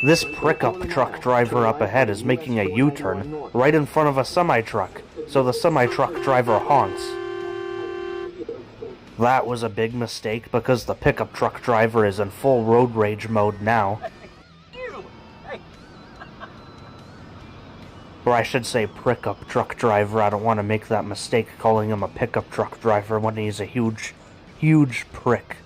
This pickup truck driver up ahead is making a U-turn right in front of a semi-truck, so the semi-truck driver honks. That was a big mistake because the pickup truck driver is in full road rage mode now. Or I should say pickup truck driver. I don't want to make that mistake calling him a pickup truck driver when he's a huge prick.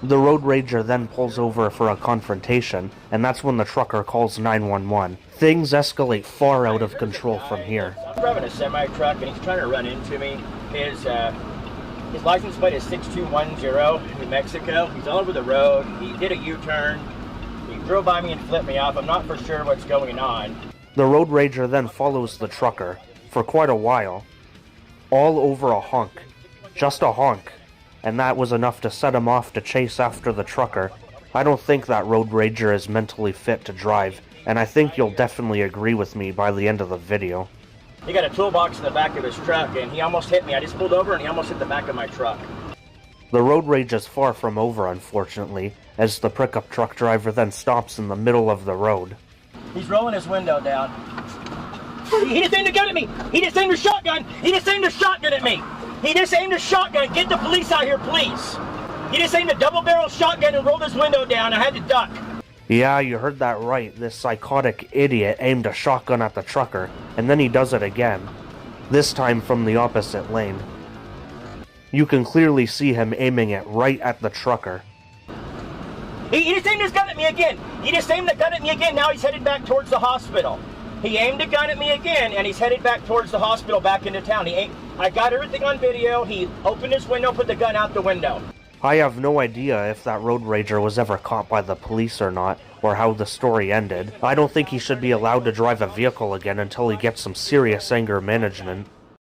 The road rager then pulls over for a confrontation, and that's when the trucker calls 911. Things escalate far out of control from here. I'm driving a semi-truck and he's trying to run into me. His license plate is 6210, New Mexico. He's all over the road. He did a U-turn. He drove by me and flipped me off. I'm not for sure what's going on. The road rager then follows the trucker for quite a while, all over a honk. Just a honk. And that was enough to set him off to chase after the trucker. I don't think that road rager is mentally fit to drive, and I think you'll definitely agree with me by the end of the video. He got a toolbox in the back of his truck and he almost hit me. I just pulled over and he almost hit the back of my truck. The road rage is far from over, unfortunately, as the pickup truck driver then stops in the middle of the road. He's rolling his window down. He just aimed a gun at me! He just aimed a shotgun! He just aimed a shotgun at me! He just aimed a shotgun! Get the police out here, please! He just aimed a double-barrel shotgun and rolled his window down. I had to duck. Yeah, you heard that right. This psychotic idiot aimed a shotgun at the trucker, and then he does it again. This time from the opposite lane. You can clearly see him aiming it right at the trucker. He just aimed his gun at me again! He just aimed the gun at me again! Now he's headed back towards the hospital. He aimed a gun at me again, and he's headed back towards the hospital back into town. I got everything on video. He opened his window, put the gun out the window. I have no idea if that road rager was ever caught by the police or not, or how the story ended. I don't think he should be allowed to drive a vehicle again until he gets some serious anger management.